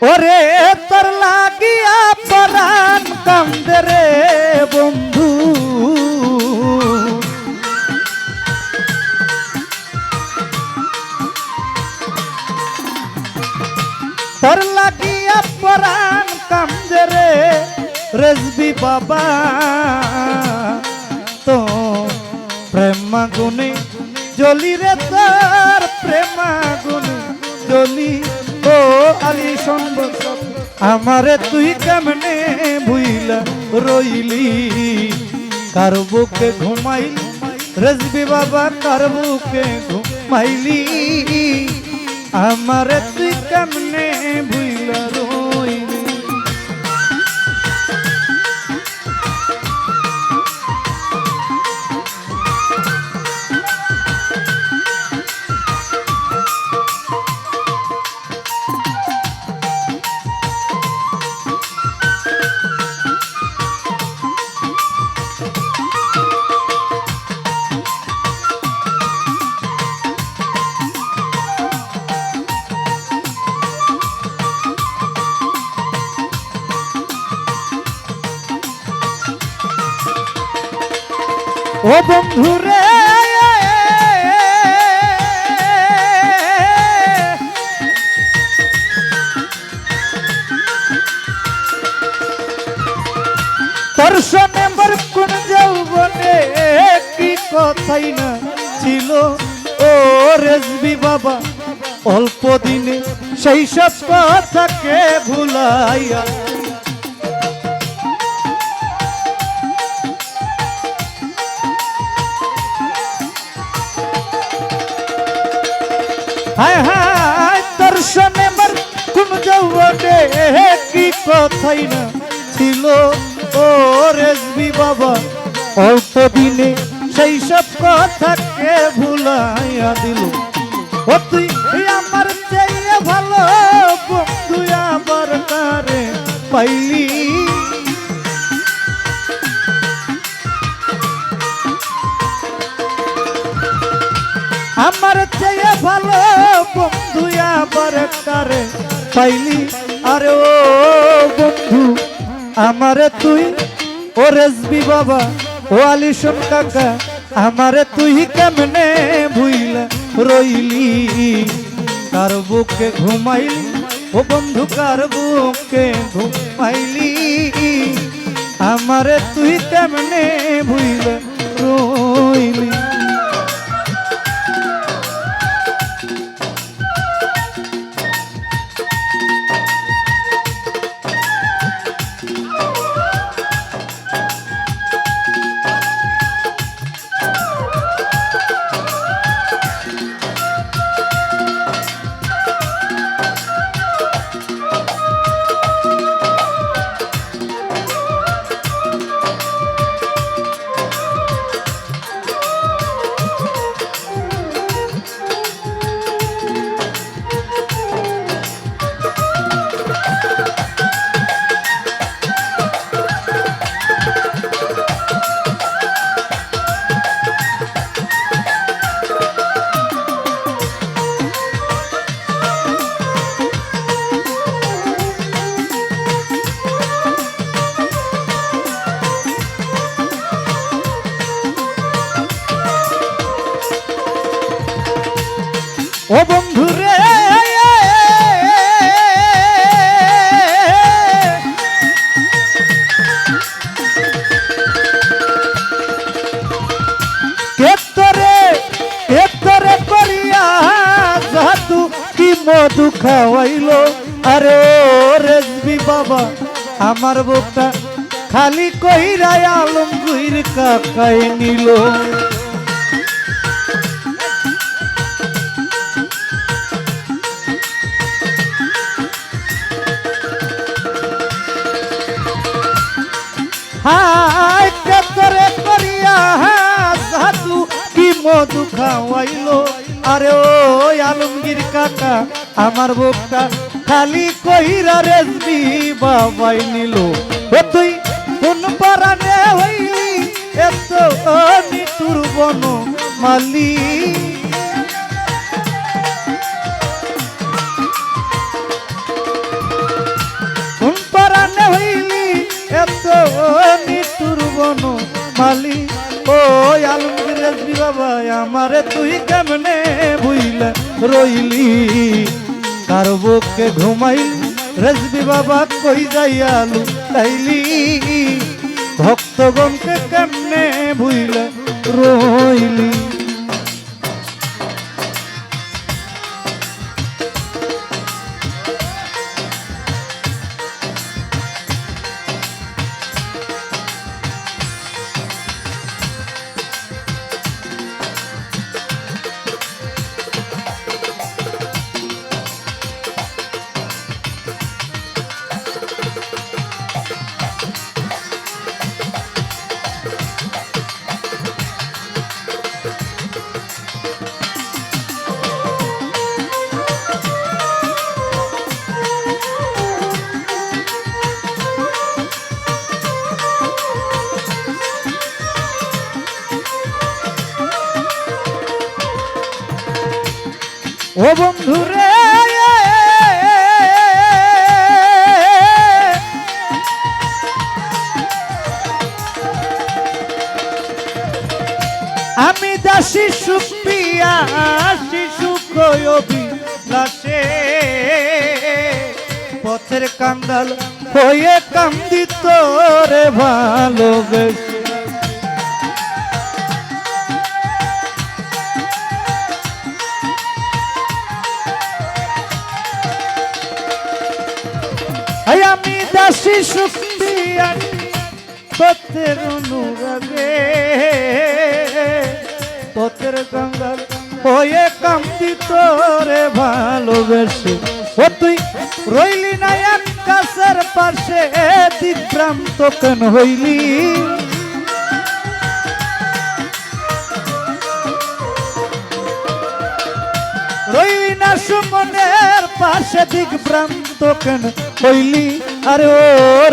ওরে তোর লাগিয়া পরাণ কান্দে রে বন্ধু, তোর লাগিয়া পরাণ কান্দে রে রেজবি বাবা। তো প্রেমাগুনে জ্বলি রে তোর প্রেমাগুনে জ্বলি। ও আলি সম্ভব আমারে তুই কেমনে ভুইলা রইলি, কার বুকে ঘুমাইলি রেজবি বাবা, কার বুকে ঘুমাইলি, আমারে তুই কেমনে ভুইলা রইলি। ও বন্ধুরে তোর সনে মোর কোন যৌবনে কি কথাই না ছিল। ও রেজবি বাবা অল্প দিনে সেই সব কথাকে ভুলাইয়া, হায় হায় তোর সনে মোর কোন যৌবনে কি কথাই না ছিল। ও রেজবি বাবা অল্প দিনে সেই সব কথাকে ভুলাইয়া দিল। ও তুই আমার চেয়ে ভালো বন্ধু আবার কারে পাইলি, আমার চেয়ে ভালো বন্ধু আবার কারে পাইলি। আরে ও বন্ধু আমারে তুই, ও রেজবি বাবা ও আলিশন কাকা, আমারে তুই কেমনে ভুইলা রইলি, কার বুকে ঘুমাইলি ও বন্ধু, কার বুকে ঘুমাইলি, আমারে তুই কেমনে ভুইলা রইলি। ও বন্ধুরে কেতরে করিয়া জাদু কি মধু খাওয়াইলো। আরে ও রেজবি বাবা আমার বুকটা খালি কইরা আলমগীর কাকাই নিল। হায় কেতরে করিয়া জাদু কি মধু খাওয়াইলো। আরে ও আলমগীর কাকা আমার বুকটা খালি কইরা রেজবি বাবাই নিল। ও তুই কোন পরাণে হইলি এত নিঠুর বন মালি, আমারে তুই কেমনে ভুইলা রইলি কার বুকে ঘুমাইলি রেজবি বাবা কই যাইয়ালু তাইলি ভক্তগণকে কেমনে ভুইলা রইলি ও বন্ধুরে আমি দাসী সুপিয়া শিশু অভিলাষে পথের কাঙ্গাল হয়ে কান্দিত রে ভালোবেসে আমি দাসী সুপিয়া পথের অনুরাগে পথের কাঙ্গাল হয়ে কান্দিত রে ভালোবেসে ও তুই রইলি না এক কাছের পাশে দিগ্ভ্রান্ত কেন হইলি রইলি না সুমনের পাশে দিগ্ভ্রান্ত কেন হইলি আরে ও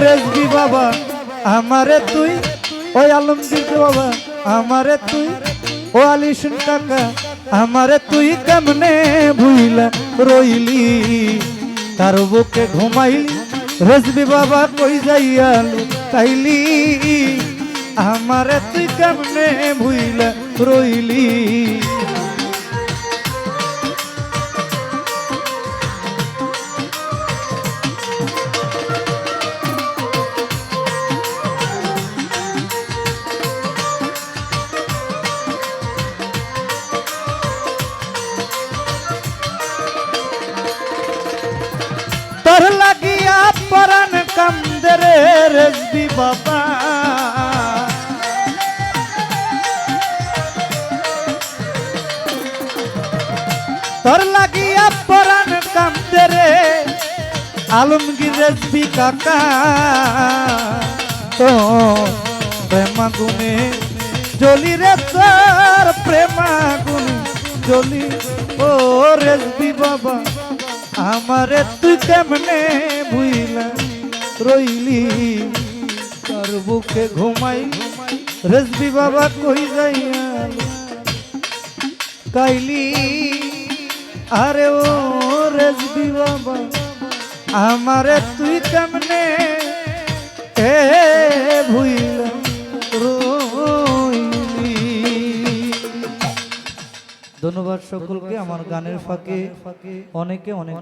রেজবি বাবা আমারে তুই ওই আলমগীর বাবা আমারে তুই ও আলিশান কাকা আমারে তুই কেমনে ভুইলা রইলি তার বুকে ঘুমাইলি রেজবি বাবা কই যাইয়ালু তাইলি আমারে তুই কেমনে ভুইলা রইলি তোর লাগিয়া পরাণ কান্দে রে রেজবি বাবা তোর লাগিয়া পরাণ কান্দে রে আলমগীর রেজবি কাকা তো প্রেমাগুনে জ্বলি রে তোর প্রেমাগুনে জ্বলি ও রেজবি বাবা আমারে তুই কেমনে ভুইলা রইলি তার বুকে ঘুমাই রেজবি বাবা কই যাইয়া কাইলি আরে ও রেজবি বাবা আমারে তুই কেমনে ভুইলা রইলি ধন্যবাদ সকলকে আমার গানের ফাঁকে অনেকে অনেক